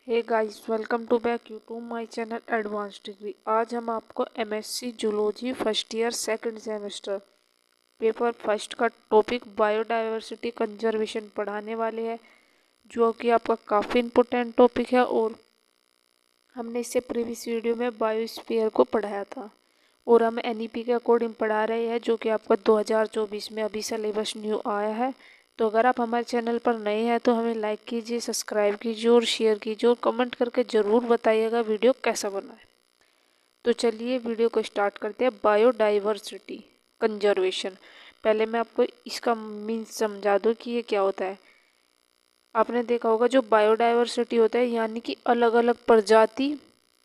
Hey guys, welcome to back you to my channel advance degree. आज हम आपको MSc zoology first year second semester paper first का topic biodiversity conservation पढ़ाने वाले हैं, जो कि आपका काफ़ी इम्पोर्टेंट टॉपिक है। और हमने इससे प्रीवियस वीडियो में बायोस्फीयर को पढ़ाया था और हम एनईपी के अकॉर्डिंग पढ़ा रहे हैं, जो कि आपका 2024 में अभी सिलेबस न्यू आया है। तो अगर आप हमारे चैनल पर नए हैं तो हमें लाइक कीजिए, सब्सक्राइब कीजिए और शेयर कीजिए और कमेंट करके ज़रूर बताइएगा वीडियो कैसा बना है। तो चलिए वीडियो को स्टार्ट करते हैं। बायोडाइवर्सिटी कंजर्वेशन, पहले मैं आपको इसका मीन्स समझा दूँ कि ये क्या होता है। आपने देखा होगा जो बायोडाइवर्सिटी होता है यानी कि अलग अलग प्रजाति,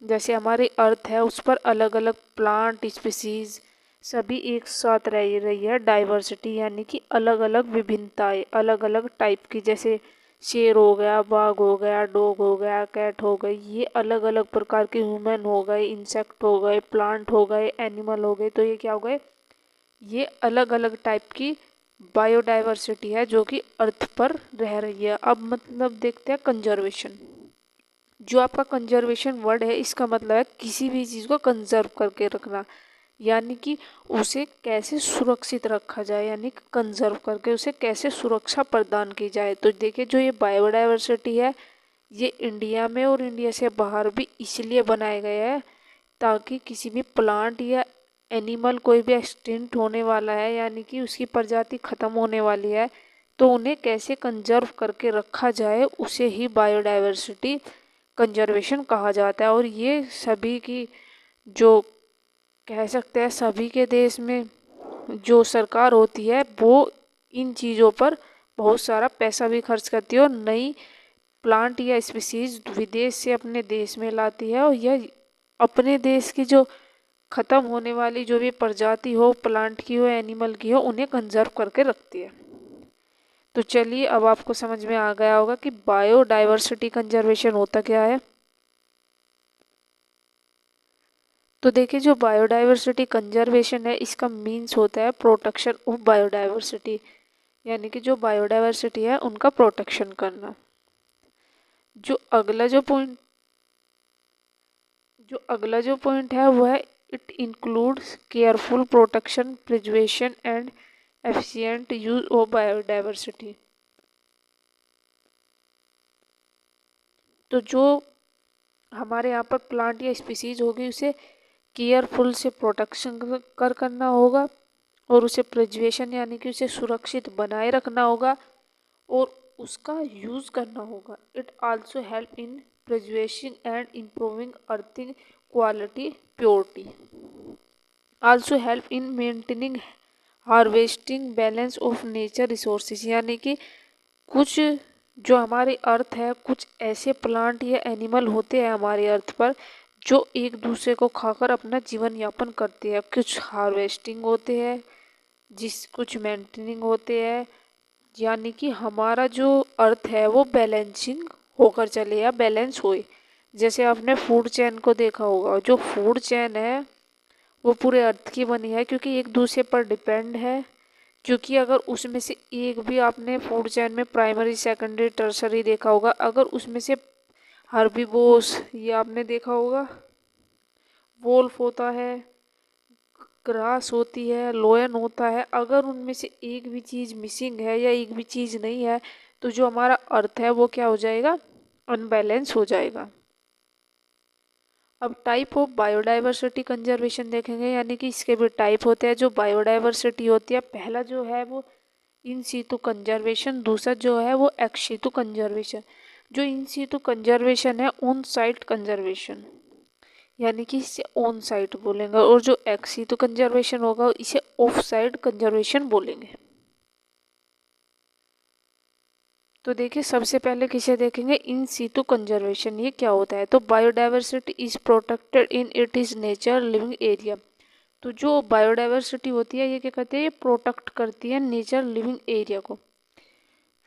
जैसे हमारी अर्थ है उस पर अलग अलग प्लांट स्पीसीज सभी एक साथ रह रही है। डाइवर्सिटी यानी कि अलग अलग विभिन्नताएं, अलग अलग टाइप की, जैसे शेर हो गया, बाघ हो गया, डॉग हो गया, कैट हो गई, ये अलग अलग प्रकार के ह्यूमन हो गए, इंसेक्ट हो गए, प्लांट हो गए, एनिमल हो गए। तो ये क्या हो गए, ये अलग अलग टाइप की बायोडाइवर्सिटी है जो कि अर्थ पर रह रही है। अब मतलब देखते हैं कंजर्वेशन। जो आपका कंजर्वेशन वर्ड है, इसका मतलब है किसी भी चीज़ को कंजर्व करके रखना, यानी कि उसे कैसे सुरक्षित रखा जाए, यानी कि कंजर्व करके उसे कैसे सुरक्षा प्रदान की जाए। तो देखिए, जो ये बायोडाइवर्सिटी है ये इंडिया में और इंडिया से बाहर भी इसलिए बनाए गए हैं ताकि किसी भी प्लांट या एनिमल कोई भी एक्सटिंक्ट होने वाला है, यानी कि उसकी प्रजाति खत्म होने वाली है, तो उन्हें कैसे कंजर्व करके रखा जाए, उसे ही बायोडाइवर्सिटी कंजर्वेशन कहा जाता है। और ये सभी की, जो कह सकते हैं सभी के देश में जो सरकार होती है वो इन चीज़ों पर बहुत सारा पैसा भी खर्च करती है और नई प्लांट या स्पीसीज विदेश से अपने देश में लाती है, और यह अपने देश की जो ख़त्म होने वाली जो भी प्रजाति हो, प्लांट की हो, एनिमल की हो, उन्हें कंजर्व करके रखती है। तो चलिए, अब आपको समझ में आ गया होगा कि बायोडाइवर्सिटी कंजर्वेशन होता क्या है। तो देखिए, जो बायोडाइवर्सिटी कंजर्वेशन है इसका मीन्स होता है प्रोटेक्शन ऑफ बायोडाइवर्सिटी, यानी कि जो बायोडाइवर्सिटी है उनका प्रोटेक्शन करना। जो अगला जो पॉइंट है वो है it includes careful protection, preservation and efficient use of biodiversity. तो जो हमारे यहाँ पर प्लांट या स्पीसीज होगी उसे केयरफुल से प्रोटेक्शन करना होगा और उसे प्रिजर्वेशन यानी कि उसे सुरक्षित बनाए रखना होगा और उसका यूज़ करना होगा। It also help in preservation and improving earthing quality, purity. Also help in maintaining harvesting balance of nature resources, यानी कि कुछ जो हमारी अर्थ है, कुछ ऐसे प्लांट या एनिमल होते हैं हमारी अर्थ पर जो एक दूसरे को खाकर अपना जीवन यापन करते हैं। कुछ हार्वेस्टिंग होते हैं, कुछ मेंटेनिंग होते हैं, यानी कि हमारा जो अर्थ है वो बैलेंसिंग होकर चले या बैलेंस होए। जैसे आपने फूड चेन को देखा होगा, जो फूड चेन है वो पूरे अर्थ की बनी है क्योंकि एक दूसरे पर डिपेंड है। क्योंकि अगर उसमें से एक भी, आपने फूड चेन में प्राइमरी, सेकेंडरी, टर्सरी देखा होगा, अगर उसमें से हर्बीवोर्स, ये आपने देखा होगा, वोल्फ होता है, ग्रास होती है, लोयन होता है, अगर उनमें से एक भी चीज़ मिसिंग है या एक भी चीज़ नहीं है तो जो हमारा अर्थ है वो क्या हो जाएगा, अनबैलेंस हो जाएगा। अब टाइप ऑफ बायोडाइवर्सिटी कंजर्वेशन देखेंगे, यानी कि इसके भी टाइप होते हैं। जो बायोडाइवर्सिटी होती है, पहला जो है वो इन सीटू कंजर्वेशन, दूसरा जो है वो एक्स सीटू कंजर्वेशन। जो इन सीटू कंजर्वेशन है ऑन साइट कंजर्वेशन, यानी कि इसे ऑन साइट बोलेंगे, और जो एक्स सीटू कंजर्वेशन होगा इसे ऑफ साइट कंजर्वेशन बोलेंगे। तो देखिए, सबसे पहले किसे देखेंगे, इन सीटू कंजर्वेशन। ये क्या होता है, तो biodiversity is protected in it is nature living area. तो जो बायोडाइवर्सिटी होती है ये क्या करती है, ये प्रोटेक्ट करती है नेचर लिविंग एरिया को।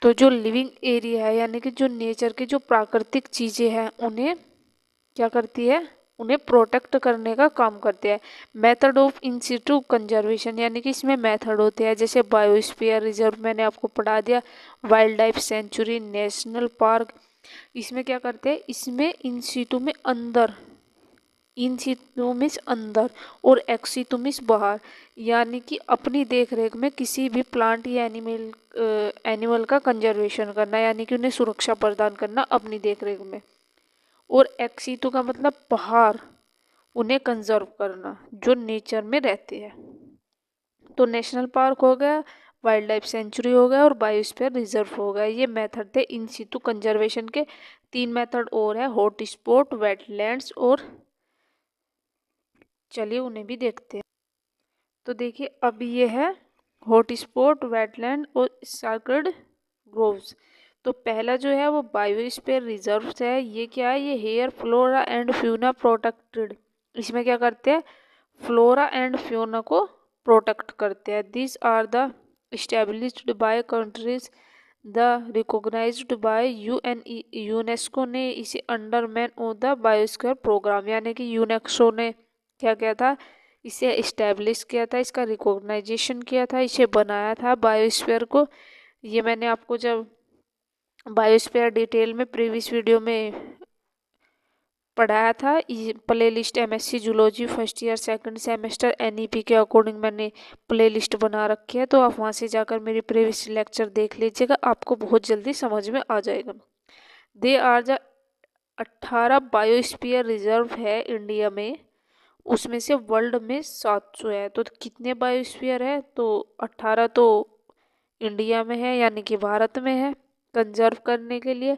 तो जो लिविंग एरिया है यानी कि जो नेचर की जो प्राकृतिक चीज़ें हैं उन्हें क्या करती है, उन्हें प्रोटेक्ट करने का काम करते हैं। Method of in Situ conservation, यानी कि इसमें मेथड होते हैं, जैसे बायोस्फीयर रिजर्व मैंने आपको पढ़ा दिया, wild life century, national park, इसमें क्या करते हैं, इसमें इन सीटू में अंदर, इन सीटू मीन्स अंदर और एक्स सीटू मीन्स बाहर, यानी कि अपनी देख रेख में किसी भी प्लांट या एनिमल का कंजर्वेशन करना, यानी कि उन्हें सुरक्षा प्रदान करना अपनी देख रेख में। और एक्स सीटू का मतलब बाहर उन्हें कंजर्व करना जो नेचर में रहते हैं। तो नेशनल पार्क हो गया, वाइल्ड लाइफ सेंचुरी हो गया और बायोस्फीयर रिजर्व हो गया। ये मेथड थे इन सीटू कंजर्वेशन के। 3 मेथड और है, हॉट स्पॉट, वेटलैंड्स और, चलिए उन्हें भी देखते हैं। तो देखिए अब ये है हॉट स्पॉट, वेटलैंड और सैक्रेड ग्रोव्स। तो पहला जो है वो बायोस्फीयर रिजर्व है। ये क्या है, ये here, flora and fauna protected. इसमें क्या करते हैं, फ्लोरा एंड फ्यूना को प्रोटेक्ट करते हैं। This are the established by countries, the recognized by UNESCO ने इसे under man of the biosphere programme, यानी कि यूनेस्को ने क्या किया था, इसे इस्टेब्लिश किया था, इसका रिकॉग्नाइजेशन किया था, इसे बनाया था बायोस्फीयर को। ये मैंने आपको जब बायोस्फीयर डिटेल में प्रीवियस वीडियो में पढ़ाया था। Play list MSc zoology first year second semester NEP के अकॉर्डिंग मैंने प्ले लिस्ट बना रखी है, तो आप वहाँ से जाकर मेरी प्रीवियस लेक्चर देख लीजिएगा, आपको बहुत जल्दी समझ में आ जाएगा। They are the 18 biosphere reserve है इंडिया में, उसमें से वर्ल्ड में 700 है। तो कितने बायोस्फीयर है, तो 18 तो इंडिया में है यानी कि भारत में है कंजर्व करने के लिए,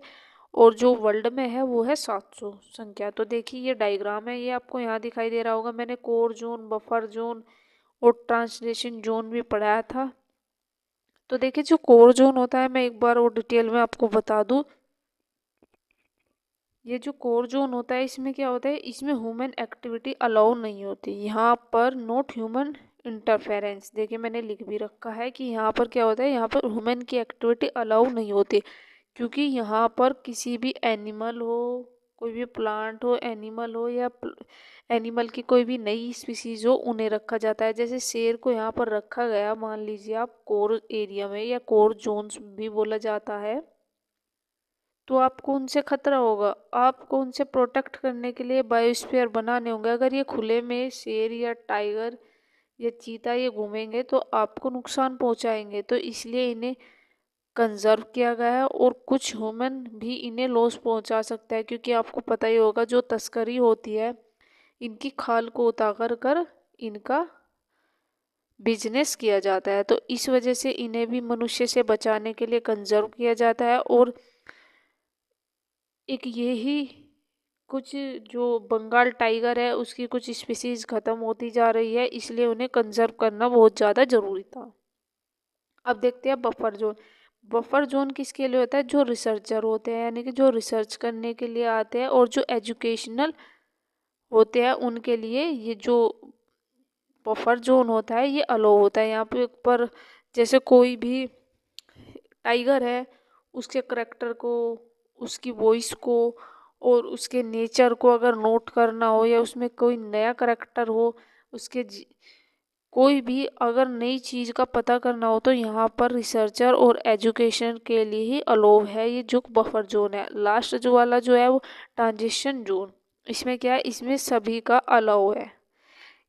और जो वर्ल्ड में है वो है 700 संख्या। तो देखिए ये डायग्राम है, ये आपको यहाँ दिखाई दे रहा होगा। मैंने कोर जोन, बफर जोन और ट्रांसलेशन जोन भी पढ़ाया था। तो देखिए जो कोर जोन होता है, मैं एक बार और डिटेल में आपको बता दूं। ये जो कोर जोन होता है, इसमें क्या होता है, इसमें ह्यूमन एक्टिविटी अलाउ नहीं होती। यहाँ पर नॉट ह्यूमन इंटरफेरेंस, देखिए मैंने लिख भी रखा है कि यहाँ पर क्या होता है, यहाँ पर ह्यूमन की एक्टिविटी अलाउ नहीं होती, क्योंकि यहाँ पर किसी भी एनिमल हो, कोई भी प्लांट हो, एनिमल हो या एनिमल की कोई भी नई स्पीसीज हो, उन्हें रखा जाता है। जैसे शेर को यहाँ पर रखा गया, मान लीजिए आप कोर एरिया में, या कोर जोन्स भी बोला जाता है, तो आपको उनसे खतरा होगा। आपको उनसे प्रोटेक्ट करने के लिए बायोस्फीयर बनाने होंगे। अगर ये खुले में शेर या टाइगर या चीता ये घूमेंगे तो आपको नुकसान पहुंचाएंगे, तो इसलिए इन्हें कंजर्व किया गया है। और कुछ ह्यूमन भी इन्हें लॉस पहुंचा सकता है, क्योंकि आपको पता ही होगा जो तस्करी होती है, इनकी खाल को उतार कर इनका बिजनेस किया जाता है। तो इस वजह से इन्हें भी मनुष्य से बचाने के लिए कंजर्व किया जाता है। और एक यही कुछ जो बंगाल टाइगर है, उसकी कुछ स्पीसीज खत्म होती जा रही है, इसलिए उन्हें कंजर्व करना बहुत ज़्यादा ज़रूरी था। अब देखते हैं बफर जोन। बफर जोन किसके लिए होता है, जो रिसर्चर होते हैं, यानी कि जो रिसर्च करने के लिए आते हैं, और जो एजुकेशनल होते हैं उनके लिए ये जो बफर जोन होता है ये अलो होता है। यहाँ पे पर जैसे कोई भी टाइगर है, उसके करैक्टर को, उसकी वॉइस को और उसके नेचर को अगर नोट करना हो, या उसमें कोई नया करैक्टर हो, उसके कोई भी अगर नई चीज़ का पता करना हो, तो यहाँ पर रिसर्चर और एजुकेशन के लिए ही अलाउ है ये जो बफर जोन है। लास्ट जो वाला जो है वो ट्रांजिशन जोन, इसमें क्या है, इसमें सभी का अलाउ है।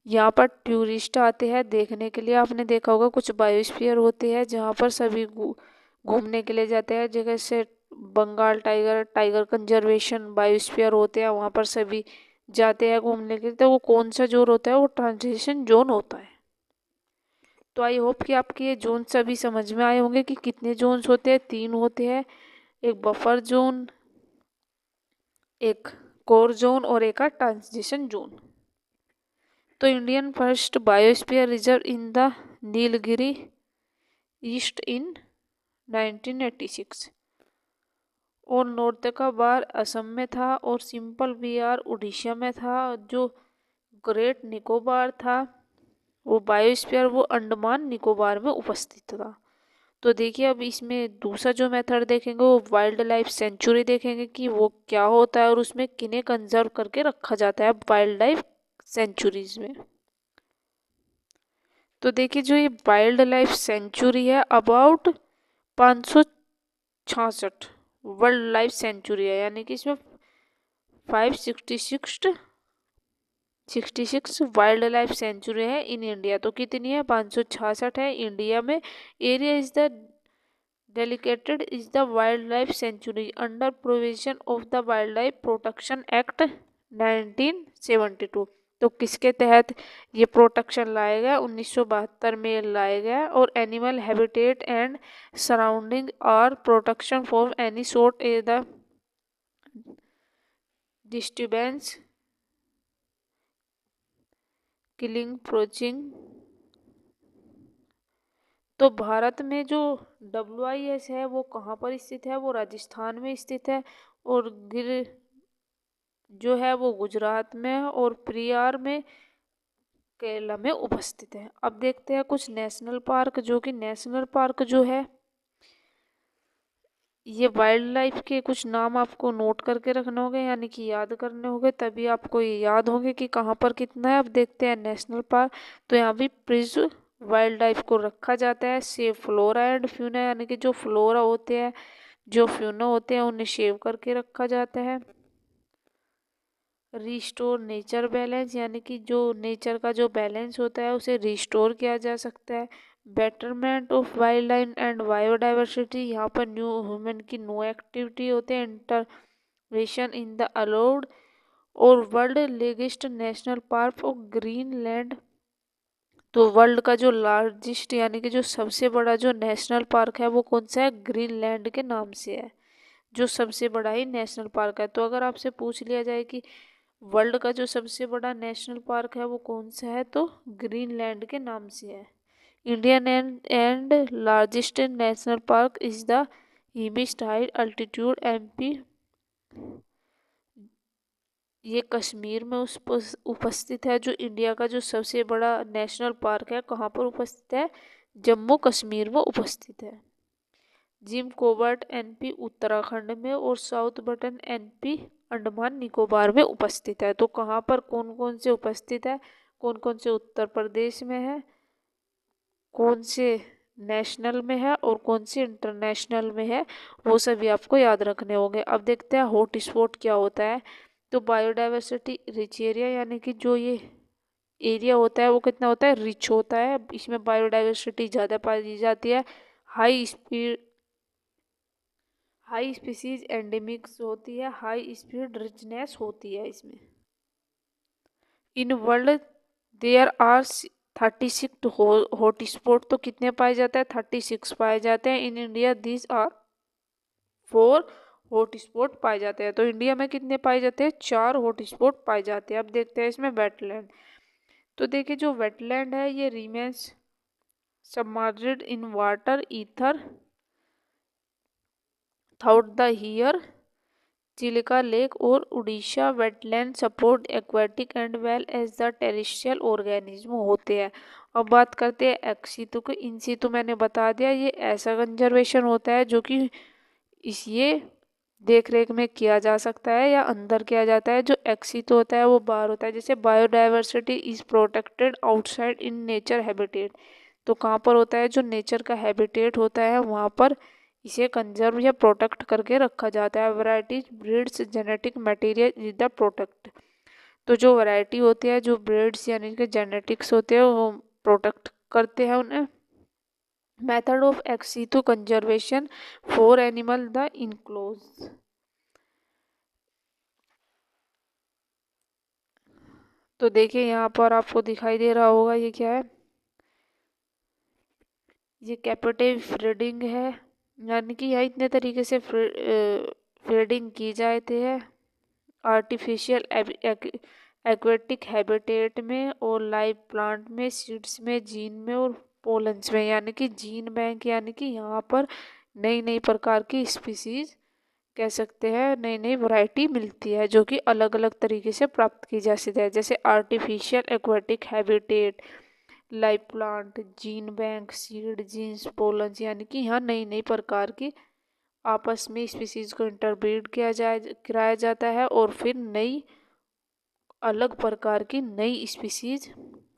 यहाँ पर टूरिस्ट आते हैं देखने के लिए। आपने देखा होगा कुछ बायोस्फीयर होते हैं जहाँ पर सभी घूमने के लिए जाते हैं, जैसे Bengal tiger, tiger conservation biosphere होते हैं, वहाँ पर सभी जाते हैं घूमने के लिए। तो वो कौन सा जोन होता है, वो ट्रांजिशन जोन होता है। तो आई होप कि आपके ये जोन सभी समझ में आए होंगे कि कितने जोन्स होते हैं। 3 होते हैं, एक बफर जोन, एक कोर जोन और एक ट्रांजिशन जोन। तो Indian first biosphere reserve in the Nilgiri est in 1986, और नॉर्थ का बार असम में था, और सिंपल बीआर उड़ीसा में था। जो ग्रेट निकोबार था वो बायोस्फीयर वो अंडमान निकोबार में उपस्थित था। तो देखिए अब इसमें दूसरा जो मेथड देखेंगे वो वाइल्ड लाइफ सेंचुरी देखेंगे कि वो क्या होता है और उसमें किन्हें कंजर्व करके रखा जाता है वाइल्ड लाइफ सेंचुरीज में। तो देखिए जो ये वाइल्ड लाइफ सेंचुरी है, अबाउट 566 वर्ल्ड लाइफ सेंचुरी है, यानी कि इसमें 566 वाइल्ड लाइफ सेंचुरी है इन इंडिया। तो कितनी है? 566 है इंडिया में। Area is the dedicated is the wild life sanctuary under provision of the wild life protection act 1972। तो किसके तहत ये प्रोटेक्शन लाया गया? 1972 में लाया गया। और animal habitat and surrounding are protection for any sort a the disturbance killing poaching. तो भारत में जो WIS है वो कहाँ पर स्थित है? वो राजस्थान में स्थित है। और गिर जो है वो गुजरात में है। और प्रियार में केरला में उपस्थित है। अब देखते हैं कुछ नेशनल पार्क, जो कि नेशनल पार्क जो है ये वाइल्ड लाइफ के कुछ नाम आपको नोट करके रखने होंगे, यानी कि याद करने होंगे, तभी आपको ये याद होंगे कि कहाँ पर कितना है। अब देखते हैं नेशनल पार्क। तो यहाँ भी प्रिजर्व वाइल्ड लाइफ को रखा जाता है। सेव फ्लोरा एंड फ्यूना, यानी कि जो फ्लोरा होते हैं, जो फ्यूना होते हैं, उन्हें सेव करके रखा जाता है। रिस्टोर नेचर बैलेंस, यानी कि जो नेचर का जो बैलेंस होता है उसे रिस्टोर किया जा सकता है। Betterment of wild life and biodiversity, यहाँ पर न्यू ह्यूमन की नो एक्टिविटी होते हैं। Intervention in the allowed. और world largest national park of Greenland. तो वर्ल्ड का जो लार्जेस्ट यानी कि जो सबसे बड़ा जो नेशनल पार्क है वो कौन सा है? ग्रीनलैंड के नाम से है, जो सबसे बड़ा ही नेशनल पार्क है। तो अगर आपसे पूछ लिया जाए कि वर्ल्ड का जो सबसे बड़ा नेशनल पार्क है वो कौन सा है, तो ग्रीनलैंड के नाम से है। Indian and largest national park is the Hemis high altitude MP। ये कश्मीर में उपस्थित है। जो इंडिया का जो सबसे बड़ा नेशनल पार्क है कहाँ पर उपस्थित है? जम्मू कश्मीर में उपस्थित है। जिम कोवर्ट NP उत्तराखंड में। और south button NP Andaman Nicobar में उपस्थित है। तो कहाँ पर कौन कौन से उपस्थित है? कौन कौन से उत्तर प्रदेश में है, कौन से नेशनल में है और कौन से इंटरनेशनल में है, वो सभी आपको याद रखने होंगे। अब देखते हैं हॉट स्पॉट क्या होता है। तो बायोडाइवर्सिटी रिच एरिया, यानी कि जो ये एरिया होता है वो कितना होता है? रिच होता है, इसमें बायोडाइवर्सिटी ज़्यादा पाई जाती है। हाई स्पीसीज एंडेमिक्स होती है, हाई स्पीड रिचनेस होती है इसमें। In world there are 36 hot spot. तो कितने पाए जाते हैं? 36 पाए जाते हैं। In India these are 4 hot spot पाए जाते हैं। तो इंडिया में कितने पाए जाते हैं? 4 हॉट स्पॉट पाए जाते हैं। अब देखते हैं इसमें वेटलैंड। तो देखिए जो वेटलैंड है ये remains submerged in water either throughout the year. Chilika lake और Orissa wetland support aquatic and well as the terrestrial organism होते हैं। अब बात करते हैं एक्सितु को। इन सितु मैंने बता दिया, ये ऐसा कंजर्वेशन होता है जो कि इस ये देख रेख में किया जा सकता है या अंदर किया जाता है। जो एक्सित होता है वो बाहर होता है। जैसे biodiversity is protected outside in nature habitat. तो कहाँ पर होता है? जो नेचर का हैबिटेट होता है वहाँ पर इसे कंजर्व या प्रोटेक्ट करके रखा जाता है। Varieties breeds genetic material is the protect. तो जो वैरायटी होती है, जो ब्रीड्स यानी कि जेनेटिक्स होते हैं, वो प्रोटेक्ट करते हैं उन्हें। Method of ex situ conservation for animal the enclose. तो देखिए यहाँ पर आपको दिखाई दे रहा होगा ये क्या है? ये कैप्टिव ब्रीडिंग है, यानी कि यहाँ इतने तरीके से ब्रीडिंग की जाती है। आर्टिफिशियल एक्वेटिक हैबिटेट में और लाइव प्लांट में, सीड्स में, जीन में और पोलन्स में, यानी कि जीन बैंक, यानी कि यहाँ पर नई नई प्रकार की स्पीसीज कह सकते हैं, नई नई वैरायटी मिलती है जो कि अलग अलग तरीके से प्राप्त की जा सकती है। जैसे artificial aquatic habitat, live plant, gene bank, seed, genes, pollens, यानी कि यहाँ नई नई प्रकार की आपस में स्पीसीज को इंटरब्रीड कराया जाता है और फिर नई अलग प्रकार की नई स्पीसीज,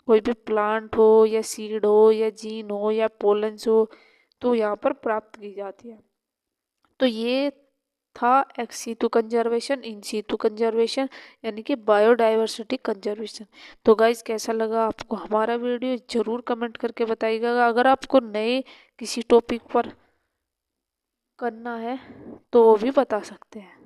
कोई भी प्लांट हो या सीड हो या जीन हो या पोलन्स हो, तो यहाँ पर प्राप्त की जाती है। तो ये था ex situ conservation, in situ conservation, यानी कि बायोडाइवर्सिटी कंजर्वेशन। तो गाइस कैसा लगा आपको हमारा वीडियो, जरूर कमेंट करके बताइएगा। अगर आपको नए किसी टॉपिक पर करना है तो वो भी बता सकते हैं।